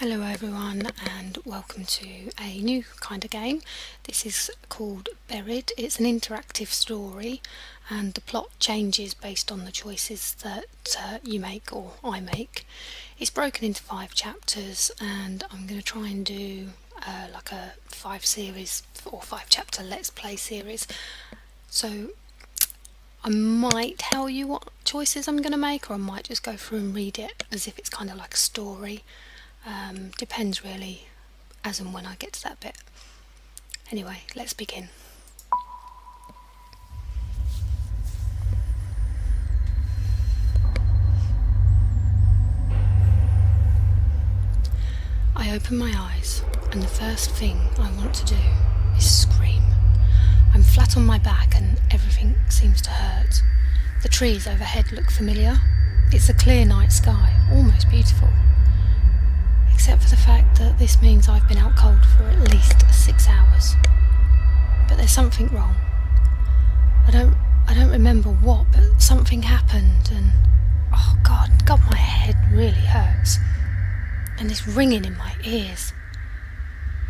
Hello everyone and welcome to a new kind of game. This is called Buried. It's an interactive story and the plot changes based on the choices that you make or I make. It's broken into 5 chapters and I'm going to try and do like a 5 chapter let's play series. So I might tell you what choices I'm going to make, or I might just go through and read it as if it's kind of like a story. Depends really as and when I get to that bit. Anyway, let's begin. I open my eyes and the first thing I want to do is scream. I'm flat on my back and everything seems to hurt. The trees overhead look familiar. It's a clear night sky, almost beautiful. Except for the fact that this means I've been out cold for at least 6 hours. But there's something wrong. I don't remember what, but something happened and oh God, my head really hurts. And this ringing in my ears.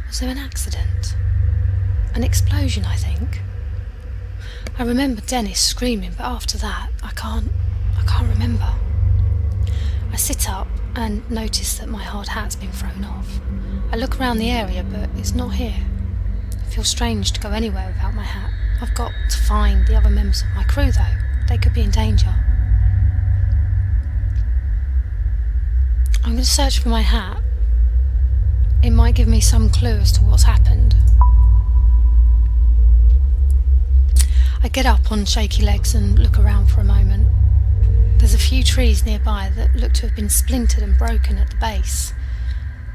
Was there an accident? An explosion, I think. I remember Dennis screaming, but after that, I can't remember. I sit up and notice that my hard hat's been thrown off. I look around the area, but it's not here. It feels strange to go anywhere without my hat. I've got to find the other members of my crew though. They could be in danger. I'm going to search for my hat. It might give me some clue as to what's happened. I get up on shaky legs and look around for a moment. There's a few trees nearby that look to have been splintered and broken at the base.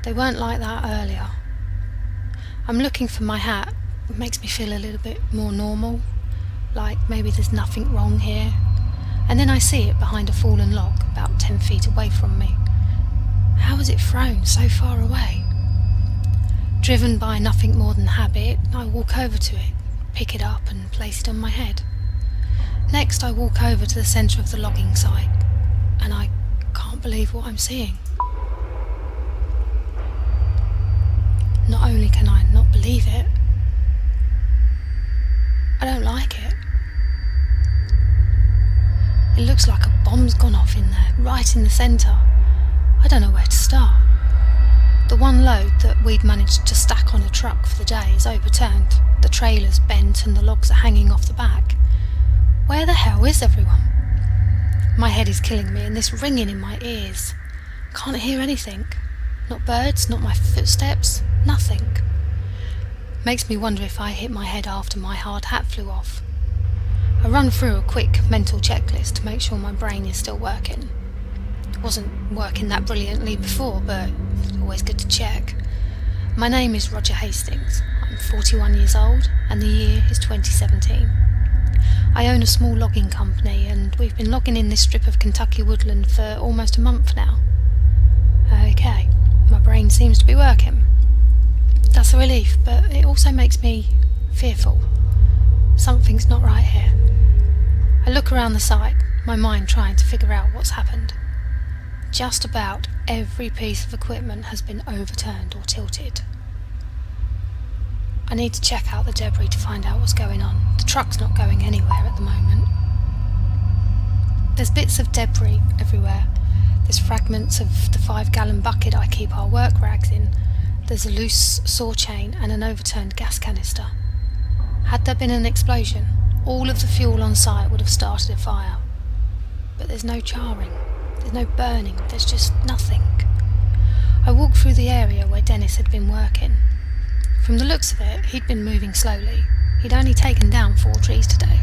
They weren't like that earlier. I'm looking for my hat. It makes me feel a little bit more normal, like maybe there's nothing wrong here. And then I see it behind a fallen log about 10 feet away from me. How was it thrown so far away? Driven by nothing more than habit, I walk over to it, pick it up and place it on my head. Next I walk over to the centre of the logging site and I can't believe what I'm seeing. Not only can I not believe it, I don't like it. It looks like a bomb's gone off in there, right in the centre. I don't know where to start. The one load that we'd managed to stack on a truck for the day is overturned. The trailer's bent and the logs are hanging off the back. Where the hell is everyone? My head is killing me and this ringing in my ears. Can't hear anything. Not birds, not my footsteps, nothing. Makes me wonder if I hit my head after my hard hat flew off. I run through a quick mental checklist to make sure my brain is still working. It wasn't working that brilliantly before, but it's always good to check. My name is Roger Hastings. I'm 41 years old and the year is 2017. I own a small logging company and we've been logging in this strip of Kentucky woodland for almost a month now. Okay, my brain seems to be working. That's a relief, but it also makes me fearful. Something's not right here. I look around the site, my mind trying to figure out what's happened. Just about every piece of equipment has been overturned or tilted. I need to check out the debris to find out what's going on. The truck's not going anywhere at the moment. There's bits of debris everywhere. There's fragments of the 5-gallon bucket I keep our work rags in. There's a loose saw chain and an overturned gas canister. Had there been an explosion, all of the fuel on site would have started a fire. But there's no charring, there's no burning, there's just nothing. I walk through the area where Dennis had been working. From the looks of it, he'd been moving slowly. He'd only taken down 4 trees today.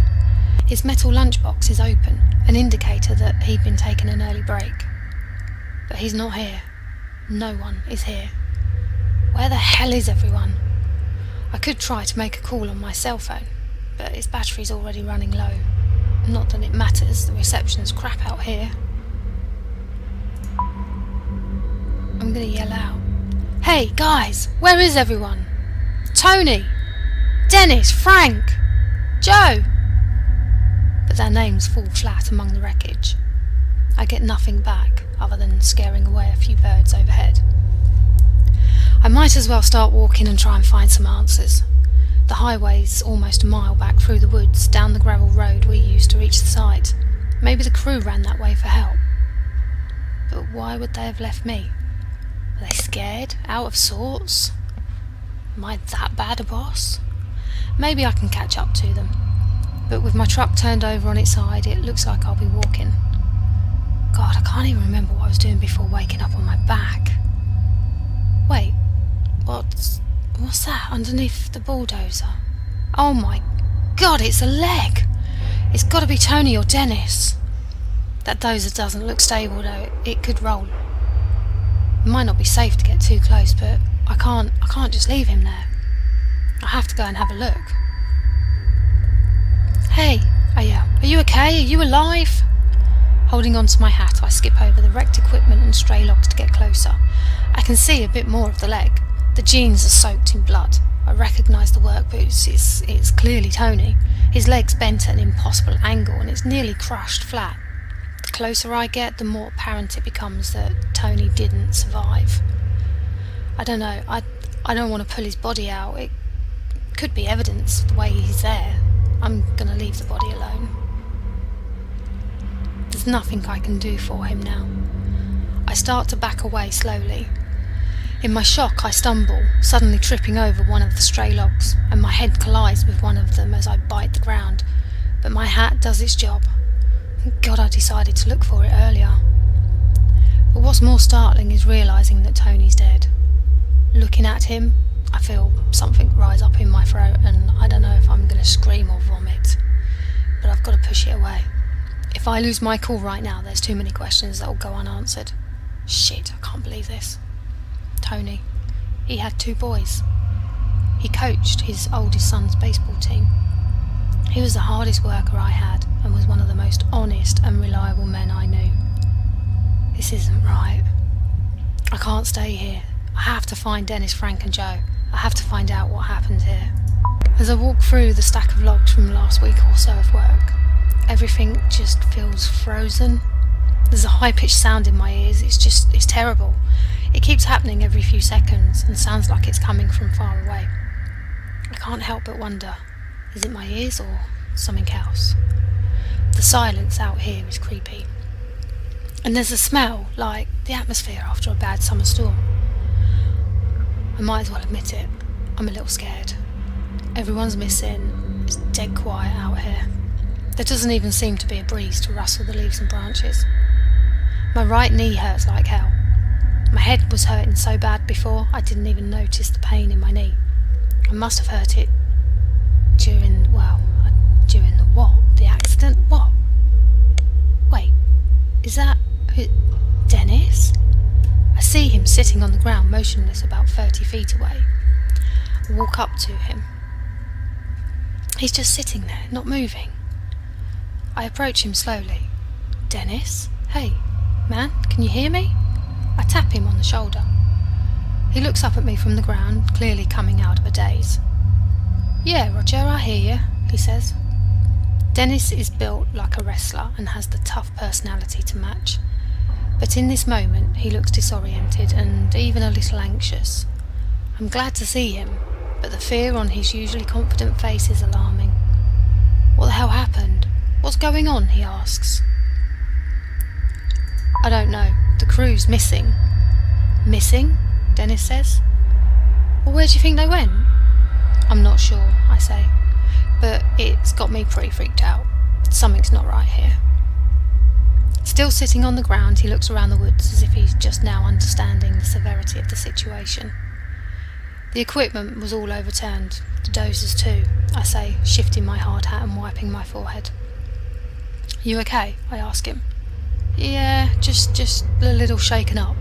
His metal lunchbox is open, an indicator that he'd been taking an early break. But he's not here. No one is here. Where the hell is everyone? I could try to make a call on my cell phone, but its battery's already running low. Not that it matters, the reception's crap out here. I'm gonna yell out. Hey guys, where is everyone? Tony! Dennis! Frank! Joe! But their names fall flat among the wreckage. I get nothing back other than scaring away a few birds overhead. I might as well start walking and try and find some answers. The highway's almost a mile back through the woods, down the gravel road we used to reach the site. Maybe the crew ran that way for help. But why would they have left me? Are they scared? Out of sorts? Am I that bad a boss? Maybe I can catch up to them. But with my truck turned over on its side, it looks like I'll be walking. God, I can't even remember what I was doing before waking up on my back. Wait, what's that underneath the bulldozer? Oh my God, it's a leg! It's got to be Tony or Dennis. That dozer doesn't look stable though. It could roll. It might not be safe to get too close, but I can't just leave him there. I have to go and have a look. Hey, are you okay? Are you alive? Holding on to my hat, I skip over the wrecked equipment and stray logs to get closer. I can see a bit more of the leg. The jeans are soaked in blood. I recognise the work boots. It's clearly Tony. His leg's bent at an impossible angle and it's nearly crushed flat. The closer I get, the more apparent it becomes that Tony didn't survive. I don't know. I don't want to pull his body out. It could be evidence of the way he's there. I'm gonna leave the body alone. There's nothing I can do for him now. I start to back away slowly. In my shock, I stumble, suddenly tripping over one of the stray logs, and my head collides with one of them as I bite the ground. But my hat does its job. Thank God I decided to look for it earlier. But what's more startling is realising that Tony's dead. Looking at him, I feel something rise up in my throat, and I don't know if I'm going to scream or vomit. But I've got to push it away. If I lose my cool right now, there's too many questions that will go unanswered. Shit, I can't believe this. Tony. He had 2 boys. He coached his oldest son's baseball team. He was the hardest worker I had and was one of the most honest and reliable men I knew. This isn't right. I can't stay here. I have to find Dennis, Frank and Joe. I have to find out what happened here. As I walk through the stack of logs from last week or so of work, everything just feels frozen. There's a high-pitched sound in my ears. It's terrible. It keeps happening every few seconds and sounds like it's coming from far away. I can't help but wonder, is it my ears or something else? The silence out here is creepy. And there's a smell, like the atmosphere after a bad summer storm. I might as well admit it, I'm a little scared. Everyone's missing. It's dead quiet out here. There doesn't even seem to be a breeze to rustle the leaves and branches. My right knee hurts like hell. My head was hurting so bad before, I didn't even notice the pain in my knee. I must have hurt it during the what? The accident? What? Wait, is that Dennis? I see him sitting on the ground, motionless about 30 feet away. I walk up to him. He's just sitting there, not moving. I approach him slowly. Dennis? Hey, man, can you hear me? I tap him on the shoulder. He looks up at me from the ground, clearly coming out of a daze. Yeah, Roger, I hear you, he says. Dennis is built like a wrestler and has the tough personality to match. But in this moment, he looks disoriented and even a little anxious. I'm glad to see him, but the fear on his usually confident face is alarming. What the hell happened? What's going on? He asks. I don't know. The crew's missing. Missing? Dennis says. Well, where do you think they went? I'm not sure, I say, but it's got me pretty freaked out. Something's not right here. Still sitting on the ground, he looks around the woods as if he's just now understanding the severity of the situation. The equipment was all overturned, the dozers too, I say, shifting my hard hat and wiping my forehead. You okay? I ask him. Yeah, just a little shaken up.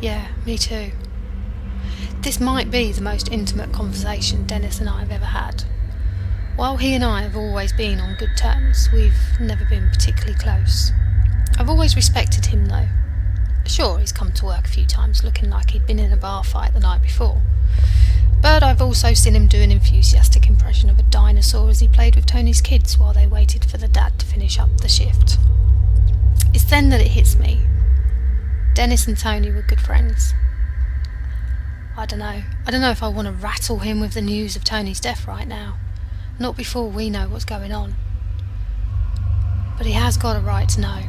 Yeah, me too. This might be the most intimate conversation Dennis and I have ever had. While he and I have always been on good terms, we've never been particularly close. I've always respected him though. Sure, he's come to work a few times looking like he'd been in a bar fight the night before. But I've also seen him do an enthusiastic impression of a dinosaur as he played with Tony's kids while they waited for the dad to finish up the shift. It's then that it hits me. Dennis and Tony were good friends. I don't know if I want to rattle him with the news of Tony's death right now. Not before we know what's going on. But he has got a right to know.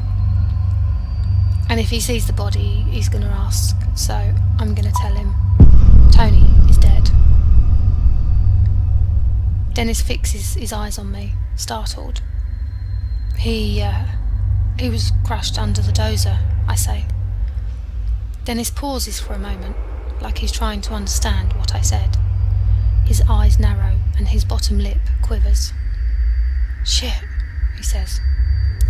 And if he sees the body, he's going to ask. So I'm going to tell him, Tony is dead. Dennis fixes his eyes on me, startled. He was crushed under the dozer, I say. Dennis pauses for a moment, like he's trying to understand what I said. His eyes narrow and his bottom lip quivers. Shit, he says,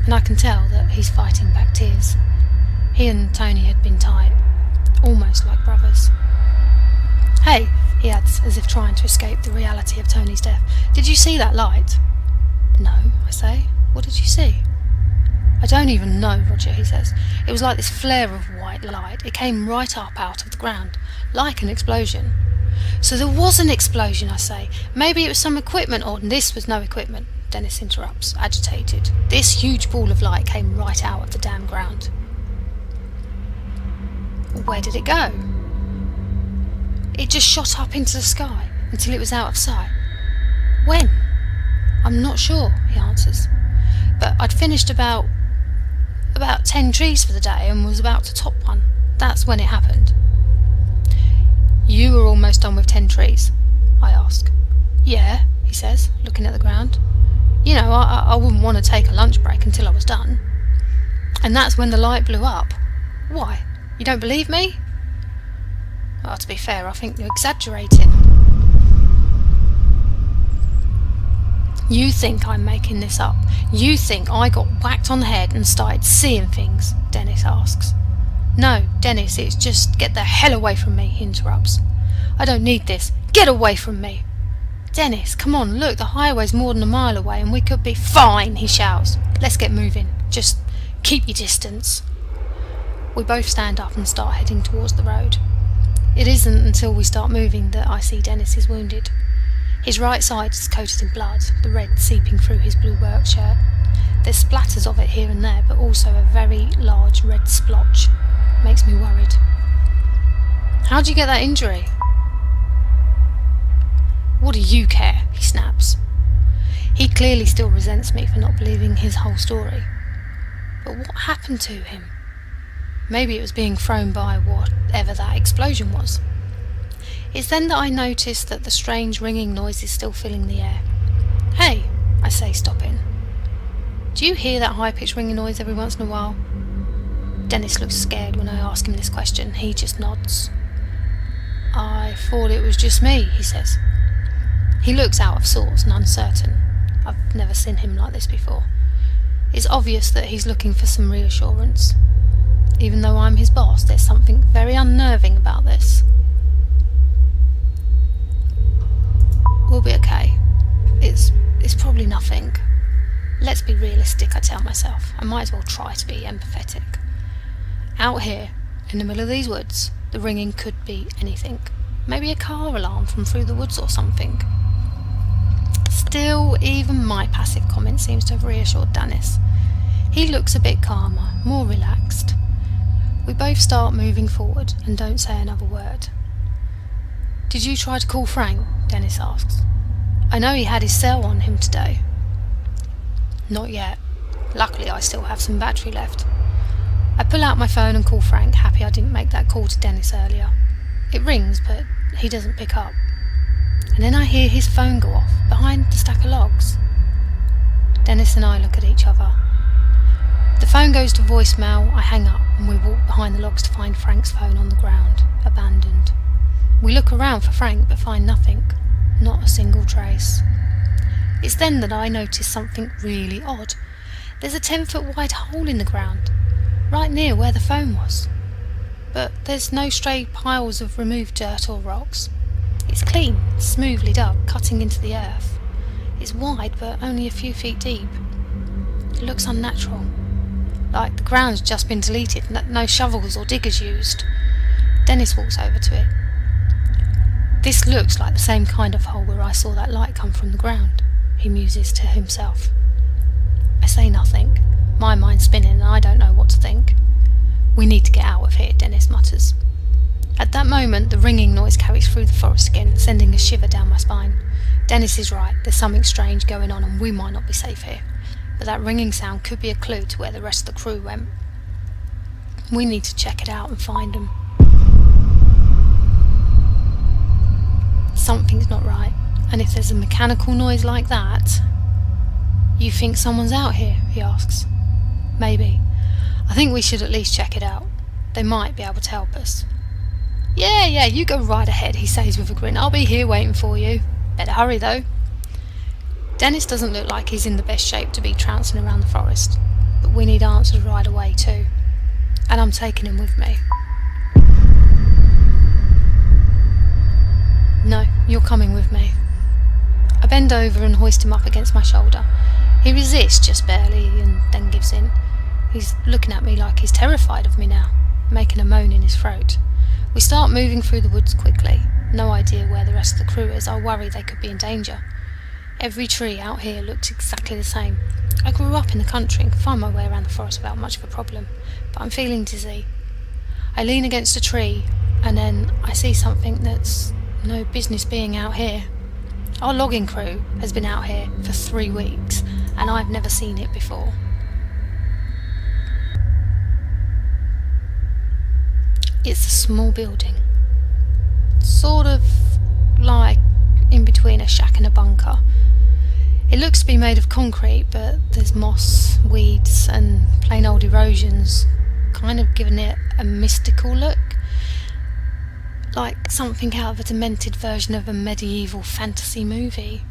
and I can tell that he's fighting back tears. He and Tony had been tight, almost like brothers. Hey, he adds, as if trying to escape the reality of Tony's death. Did you see that light? No, I say. What did you see? I don't even know, Roger, he says. It was like this flare of white light. It came right up out of the ground, like an explosion. So there was an explosion, I say. Maybe it was some equipment, or this was no equipment, Dennis interrupts, agitated. This huge ball of light came right out of the damn ground. Where did it go? It just shot up into the sky until it was out of sight. When? I'm not sure, he answers. But I'd finished about 10 trees for the day and was about to top one. That's when it happened. You were almost done with 10 trees, I ask. Yeah, he says, looking at the ground. You know, I wouldn't want to take a lunch break until I was done. And that's when the light blew up. Why? You don't believe me? Well, to be fair, I think you're exaggerating. You think I'm making this up. You think I got whacked on the head and started seeing things, Dennis asks. No, Dennis, it's just get the hell away from me, he interrupts. I don't need this. Get away from me. Dennis, come on, look, the highway's more than a mile away and we could be fine, he shouts. Let's get moving. Just keep your distance. We both stand up and start heading towards the road. It isn't until we start moving that I see Dennis is wounded. His right side is coated in blood, the red seeping through his blue work shirt. There's splatters of it here and there, but also a very large red splotch. Makes me worried. How'd you get that injury? What do you care? He snaps. He clearly still resents me for not believing his whole story. But what happened to him? Maybe it was being thrown by whatever that explosion was. It's then that I notice that the strange ringing noise is still filling the air. Hey, I say, stopping. Do you hear that high-pitched ringing noise every once in a while? Dennis looks scared when I ask him this question. He just nods. I thought it was just me, he says. He looks out of sorts and uncertain. I've never seen him like this before. It's obvious that he's looking for some reassurance. Even though I'm his boss, there's something very unnerving about this. We'll be okay. It's probably nothing. Let's be realistic, I tell myself. I might as well try to be empathetic. Out here, in the middle of these woods, the ringing could be anything. Maybe a car alarm from through the woods or something. Still, even my passive comment seems to have reassured Dennis. He looks a bit calmer, more relaxed. We both start moving forward and don't say another word. Did you try to call Frank? Dennis asks. I know he had his cell on him today. Not yet. Luckily I still have some battery left. I pull out my phone and call Frank, happy I didn't make that call to Dennis earlier. It rings, but he doesn't pick up. And then I hear his phone go off, behind the stack of logs. Dennis and I look at each other. The phone goes to voicemail, I hang up, and we walk behind the logs to find Frank's phone on the ground, abandoned. We look around for Frank, but find nothing. Not a single trace. It's then that I notice something really odd. There's a 10-foot wide hole in the ground, right near where the phone was. But there's no stray piles of removed dirt or rocks. It's clean, smoothly dug, cutting into the earth. It's wide, but only a few feet deep. It looks unnatural. Like the ground's just been deleted, no shovels or diggers used. Dennis walks over to it. This looks like the same kind of hole where I saw that light come from the ground, he muses to himself. I say nothing, my mind's spinning and I don't know what to think. We need to get out of here, Dennis mutters. At that moment, the ringing noise carries through the forest again, sending a shiver down my spine. Dennis is right, there's something strange going on and we might not be safe here. But that ringing sound could be a clue to where the rest of the crew went. We need to check it out and find them. Something's not right, and if there's a mechanical noise like that... You think someone's out here? He asks. Maybe. I think we should at least check it out. They might be able to help us. Yeah, you go right ahead, he says with a grin. I'll be here waiting for you. Better hurry though. Dennis doesn't look like he's in the best shape to be trouncing around the forest, but we need answers right away too. And I'm taking him with me. No, you're coming with me. I bend over and hoist him up against my shoulder. He resists just barely and then gives in. He's looking at me like he's terrified of me now, making a moan in his throat. We start moving through the woods quickly. No idea where the rest of the crew is. I worry they could be in danger. Every tree out here looks exactly the same. I grew up in the country and can find my way around the forest without much of a problem, but I'm feeling dizzy. I lean against a tree and then I see something that's no business being out here. Our logging crew has been out here for 3 weeks and I've never seen it before. It's a small building, sort of like in between a shack and a bunker. It looks to be made of concrete, but there's moss, weeds and plain old erosions, kind of giving it a mystical look, like something out of a demented version of a medieval fantasy movie.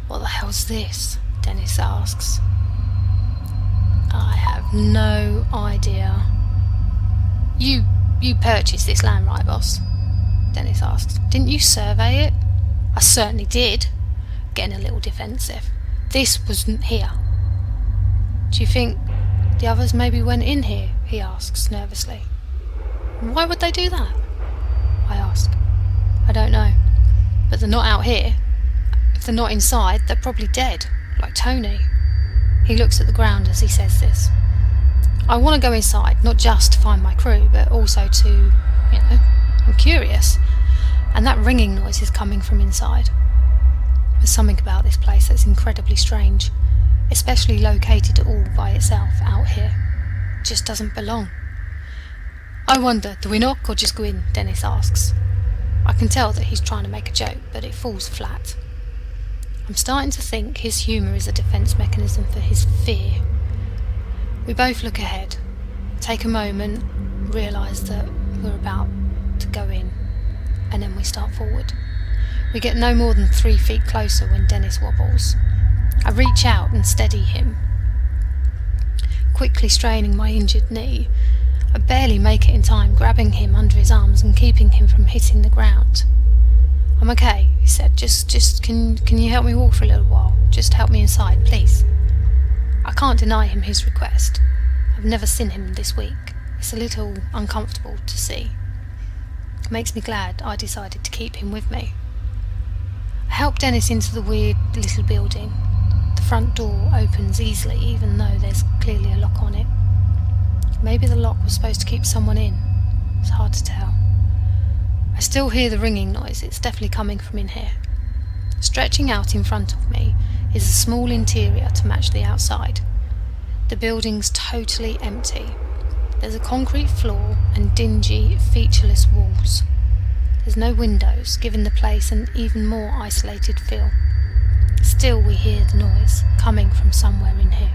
What the hell's this? Dennis asks. I have no idea. You purchased this land, right, boss? Dennis asks. Didn't you survey it? I certainly did. Getting a little defensive. This wasn't here. Do you think the others maybe went in here? He asks nervously. Why would they do that? I ask. I don't know. But they're not out here. If they're not inside, they're probably dead, like Tony. He looks at the ground as he says this. I want to go inside, not just to find my crew, but also to, I'm curious. And that ringing noise is coming from inside. There's something about this place that's incredibly strange, especially located all by itself out here. It just doesn't belong. I wonder, do we knock or just go in? Dennis asks. I can tell that he's trying to make a joke, but it falls flat. I'm starting to think his humour is a defence mechanism for his fear. We both look ahead, take a moment, realise that we're about to go in, and then we start forward. We get no more than 3 feet closer when Dennis wobbles. I reach out and steady him, quickly straining my injured knee. I barely make it in time, grabbing him under his arms and keeping him from hitting the ground. I'm okay, he said. Just can you help me walk for a little while? Just help me inside, please. I can't deny him his request. I've never seen him this week. It's a little uncomfortable to see. It makes me glad I decided to keep him with me. I help Dennis into the weird little building. The front door opens easily, even though there's clearly a lock on it. Maybe the lock was supposed to keep someone in. It's hard to tell. I still hear the ringing noise. It's definitely coming from in here. Stretching out in front of me is a small interior to match the outside. The building's totally empty. There's a concrete floor and dingy, featureless walls. There's no windows, giving the place an even more isolated feel. Still we hear the noise, coming from somewhere in here.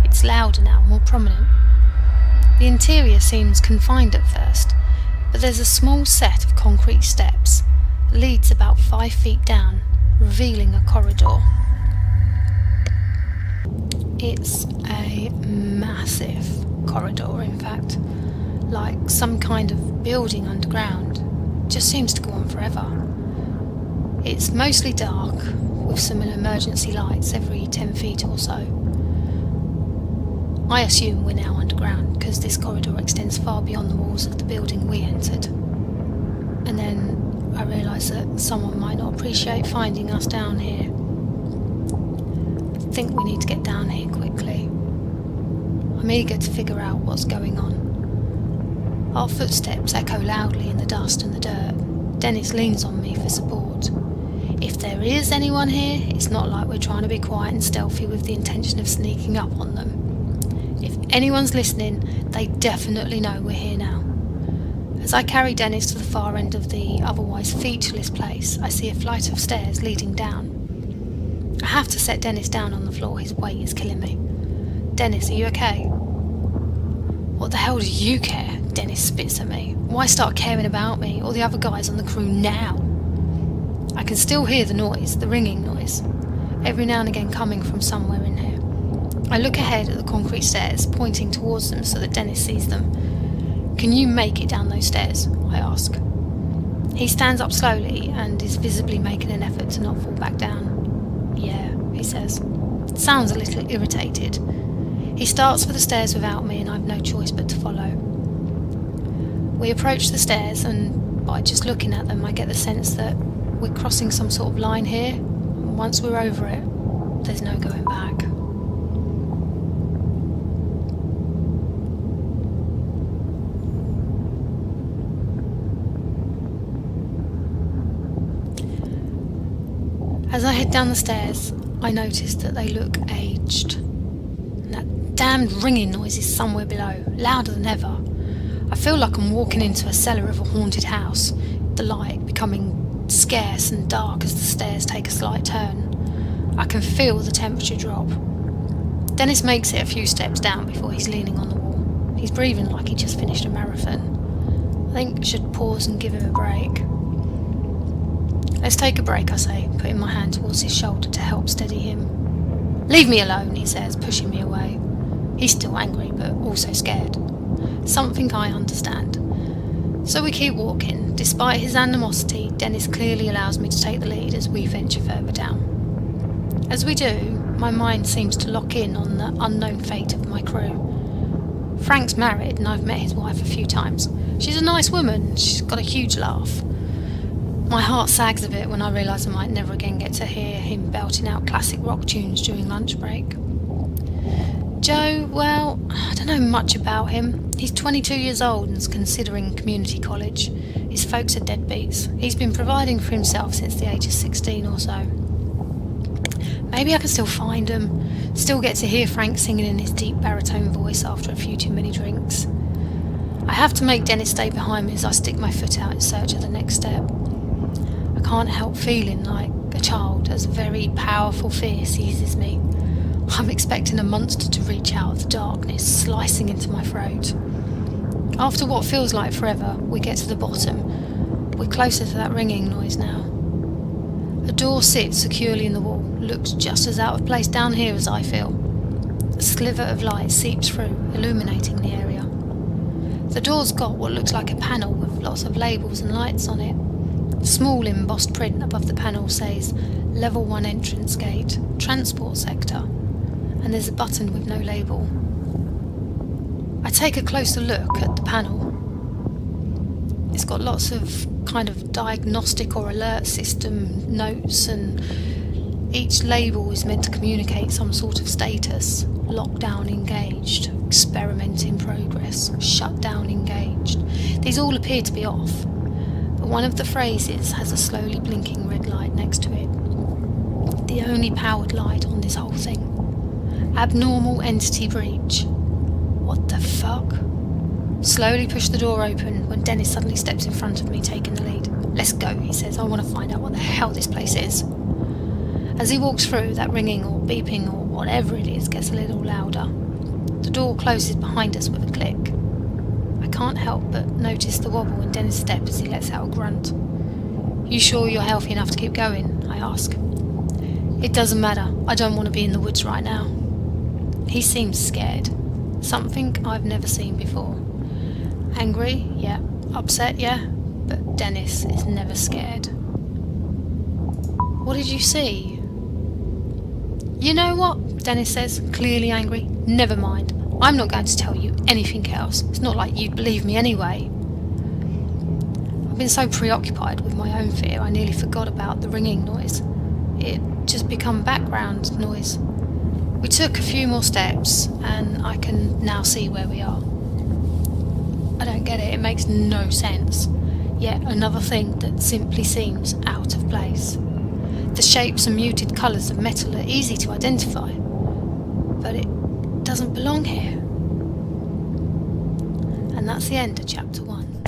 It's louder now, more prominent. The interior seems confined at first, but there's a small set of concrete steps that leads about 5 feet down, revealing a corridor. It's a massive corridor, in fact, like some kind of building underground. It just seems to go on forever. It's mostly dark, with some emergency lights every 10 feet or so. I assume we're now underground, because this corridor extends far beyond the walls of the building we entered. And then I realise that someone might not appreciate finding us down here. I think we need to get down here quickly. I'm eager to figure out what's going on. Our footsteps echo loudly in the dust and the dirt. Dennis leans on me for support. If there is anyone here, it's not like we're trying to be quiet and stealthy with the intention of sneaking up on them. If anyone's listening, they definitely know we're here now. As I carry Dennis to the far end of the otherwise featureless place, I see a flight of stairs leading down. I have to set Dennis down on the floor, his weight is killing me. Dennis, are you okay? What the hell do you care? Dennis spits at me. Why start caring about me or the other guys on the crew now? I can still hear the noise, the ringing noise, every now and again coming from somewhere in here. I look ahead at the concrete stairs, pointing towards them so that Dennis sees them. Can you make it down those stairs? I ask. He stands up slowly and is visibly making an effort to not fall back down. Yeah, he says. Sounds a little irritated. He starts for the stairs without me and I've no choice but to follow. We approach the stairs and by just looking at them I get the sense that we're crossing some sort of line here. And once we're over it, there's no going back. As I head down the stairs, I notice that they look aged. And that damned ringing noise is somewhere below, louder than ever. I feel like I'm walking into a cellar of a haunted house, the light becoming scarce and dark as the stairs take a slight turn. I can feel the temperature drop. Dennis makes it a few steps down before he's leaning on the wall. He's breathing like he just finished a marathon. I think I should pause and give him a break. Let's take a break, I say, putting my hand towards his shoulder to help steady him. Leave me alone, he says, pushing me away. He's still angry, but also scared. Something I understand. So we keep walking. Despite his animosity, Dennis clearly allows me to take the lead as we venture further down. As we do, my mind seems to lock in on the unknown fate of my crew. Frank's married and I've met his wife a few times. She's a nice woman, she's got a huge laugh. My heart sags a bit when I realise I might never again get to hear him belting out classic rock tunes during lunch break. Joe, well, I don't know much about him. He's 22 years old and is considering community college. His folks are deadbeats. He's been providing for himself since the age of 16 or so. Maybe I can still find him, still get to hear Frank singing in his deep baritone voice after a few too many drinks. I have to make Dennis stay behind me as I stick my foot out in search of the next step. I can't help feeling like a child as a very powerful fear seizes me. I'm expecting a monster to reach out of the darkness, slicing into my throat. After what feels like forever, we get to the bottom. We're closer to that ringing noise now. A door sits securely in the wall, looks just as out of place down here as I feel. A sliver of light seeps through, illuminating the area. The door's got what looks like a panel with lots of labels and lights on it. Small embossed print above the panel says Level 1 entrance gate, transport sector, and there's a button with no label. I take a closer look at the panel. It's got lots of kind of diagnostic or alert system notes, and each label is meant to communicate some sort of status. Lockdown engaged, experiment in progress, shutdown engaged. These all appear to be off. But one of the phrases has a slowly blinking red light next to it. The only powered light on this whole thing. Abnormal entity breach. What the fuck? Slowly push the door open when Dennis suddenly steps in front of me, taking the lead. Let's go, he says. I want to find out what the hell this place is. As he walks through, that ringing or beeping or whatever it is gets a little louder. The door closes behind us with a click. I can't help but notice the wobble in Dennis' step as he lets out a grunt. You sure you're healthy enough to keep going? I ask. It doesn't matter. I don't want to be in the woods right now. He seems scared. Something I've never seen before. Angry? Yeah. Upset? Yeah. But Dennis is never scared. What did you see? You know what? Dennis says, clearly angry. Never mind. I'm not going to tell you anything else. It's not like you'd believe me anyway. I've been so preoccupied with my own fear I nearly forgot about the ringing noise. It just become background noise. We took a few more steps and I can now see where we are. I don't get it, it makes no sense. Yet another thing that simply seems out of place. The shapes and muted colours of metal are easy to identify, but it doesn't belong here. And that's the end of chapter 1.